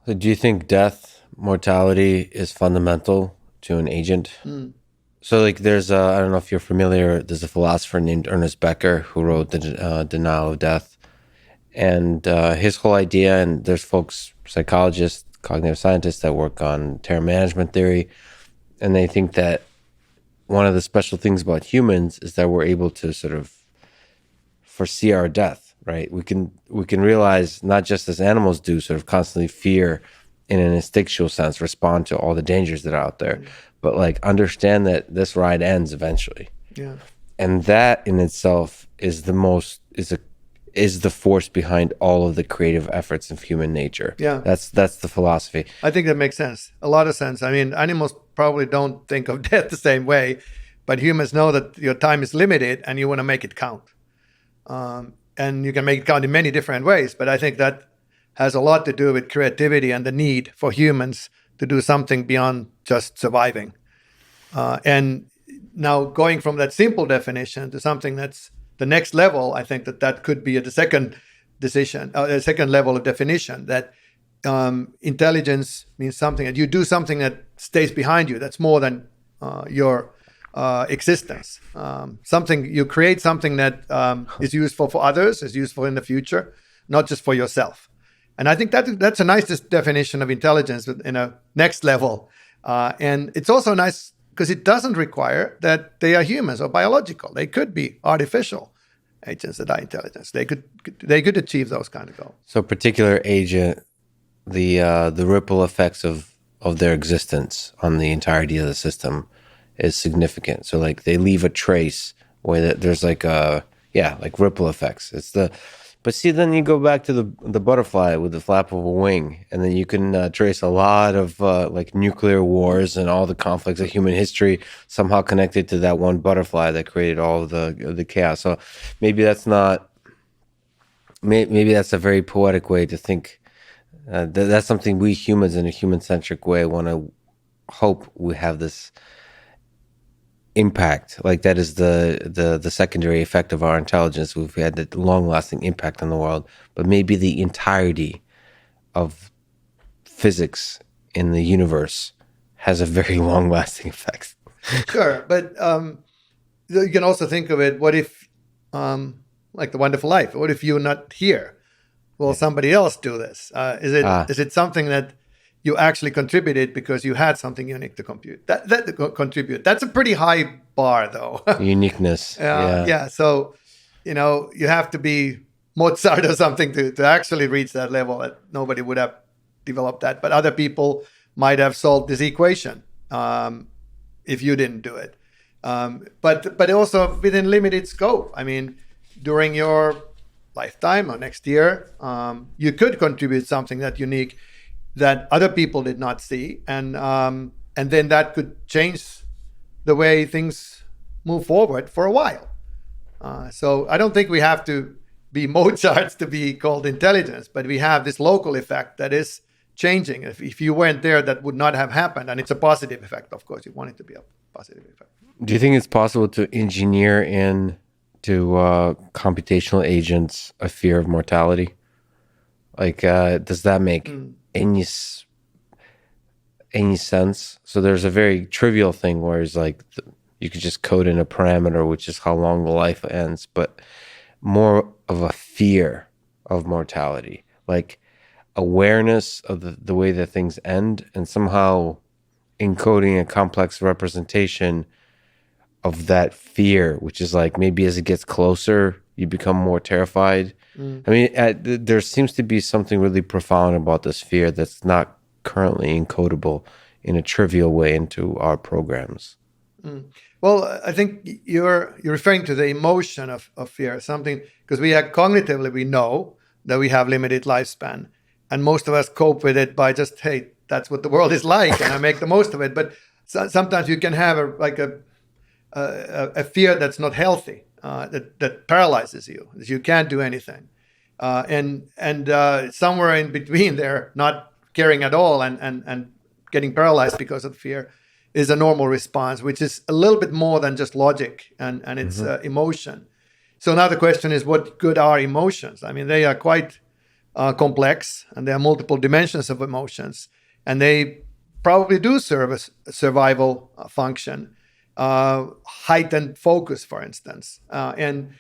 So do you think death, mortality is fundamental to an agent? Mm. So, like, I don't know if you're familiar, there's a philosopher named Ernest Becker who wrote The Denial of Death. And his whole idea, and there's folks, psychologists, cognitive scientists that work on terror management theory, and they think that one of the special things about humans is that we're able to sort of foresee our death, right? We can realize, not just as animals do, sort of constantly fear in an instinctual sense, respond to all the dangers that are out there, but like understand that this ride ends eventually. Yeah. And that in itself is the force behind all of the creative efforts of human nature. Yeah. That's the philosophy. I think that makes sense. A lot of sense. I mean, animals probably don't think of death the same way, but humans know that your time is limited and you want to make it count. And you can make it count in many different ways, but I think that has a lot to do with creativity and the need for humans to do something beyond just surviving. And now going from that simple definition to something that's the next level, I think that could be the second decision, a second level of definition, that intelligence means something that you do something that stays behind you, that's more than your existence. Something you create something that is useful for others, is useful in the future, not just for yourself. And I think that's a nice definition of intelligence in a next level. And it's also nice because it doesn't require that they are humans or biological. They could be artificial agents that are intelligent. They could achieve those kind of goals. So, a particular agent, the ripple effects of their existence on the entirety of the system is significant. So, like, they leave a trace where there's like like ripple effects. But see, then you go back to the butterfly with the flap of a wing, and then you can trace a lot of like nuclear wars and all the conflicts of human history somehow connected to that one butterfly that created all of the chaos. So maybe that's not. Maybe that's a very poetic way to think. That's something we humans, in a human-centric way, want to hope we have this impact. Like, that is the secondary effect of our intelligence. We've had that long-lasting impact on the world, but maybe the entirety of physics in the universe has a very long-lasting effect. Sure, but you can also think of it. What if, like The Wonderful Life? What if you're not here? Will somebody else do this? Is it something that you actually contributed because you had something unique to contribute? That's a pretty high bar, though. Uniqueness. Yeah. So, you have to be Mozart or something to actually reach that level. That nobody would have developed that, but other people might have solved this equation if you didn't do it. But also within limited scope. I mean, during your lifetime or next year, you could contribute something that unique that other people did not see, and then that could change the way things move forward for a while. So I don't think we have to be Mozarts to be called intelligence, but we have this local effect that is changing. If you weren't there, that would not have happened, and it's a positive effect. Of course, you want it to be a positive effect. Do you think it's possible to engineer in to computational agents a fear of mortality? Like, does that make any sense? So there's a very trivial thing where it's like you could just code in a parameter, which is how long the life ends, but more of a fear of mortality, like awareness of the way that things end, and somehow encoding a complex representation of that fear, which is like, maybe as it gets closer, you become more terrified. I mean, there seems to be something really profound about this fear that's not currently encodable in a trivial way into our programs. Well, I think you're referring to the emotion of fear, something, because cognitively we know that we have limited lifespan, and most of us cope with it by just, hey, that's what the world is like, and I make the most of it. But sometimes you can have a fear that's not healthy, that paralyzes you, that you can't do anything, and somewhere in between there, not caring at all and getting paralyzed because of fear, is a normal response, which is a little bit more than just logic and it's emotion. So now the question is, what good are emotions? I mean, they are quite complex, and there are multiple dimensions of emotions, and they probably do serve a survival function, heightened focus, for instance. And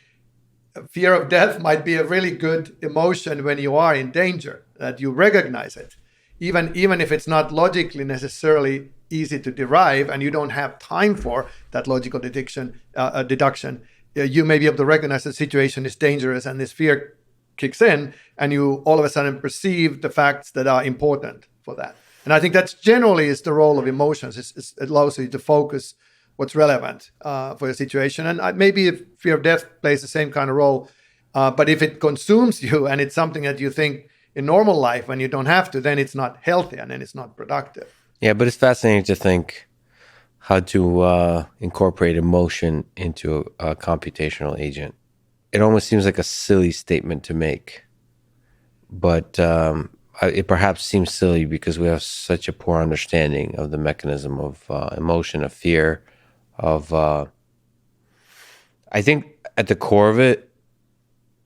fear of death might be a really good emotion when you are in danger, that you recognize it, even if it's not logically necessarily easy to derive, and you don't have time for that logical deduction. You may be able to recognize the situation is dangerous, and this fear kicks in, and you all of a sudden perceive the facts that are important for that. And I think that's generally is the role of emotions. It allows you to focus what's relevant for your situation. And maybe if fear of death plays the same kind of role, but if it consumes you and it's something that you think in normal life when you don't have to, then it's not healthy and then it's not productive. Yeah, but it's fascinating to think how to incorporate emotion into a computational agent. It almost seems like a silly statement to make, but it perhaps seems silly because we have such a poor understanding of the mechanism of emotion, of fear, of I think at the core of it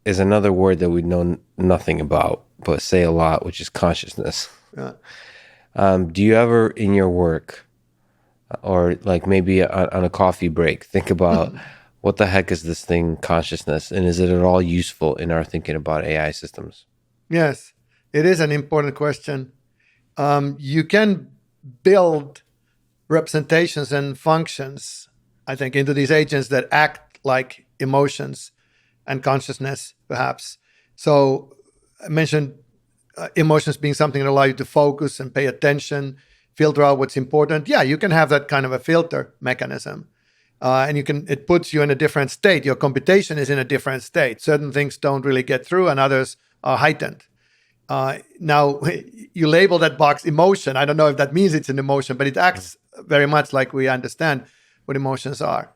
is another word that we know nothing about but say a lot, which is consciousness. Yeah. Do you ever in your work or like maybe on a coffee break think about what the heck is this thing, consciousness, and is it at all useful in our thinking about AI systems? Yes, it is an important question. You can build representations and functions, I think, into these agents that act like emotions and consciousness, perhaps. So I mentioned emotions being something that allow you to focus and pay attention, filter out what's important. Yeah, you can have that kind of a filter mechanism. And it puts you in a different state. Your computation is in a different state. Certain things don't really get through and others are heightened. Now, you label that box emotion. I don't know if that means it's an emotion, but it acts very much like we understand what emotions are.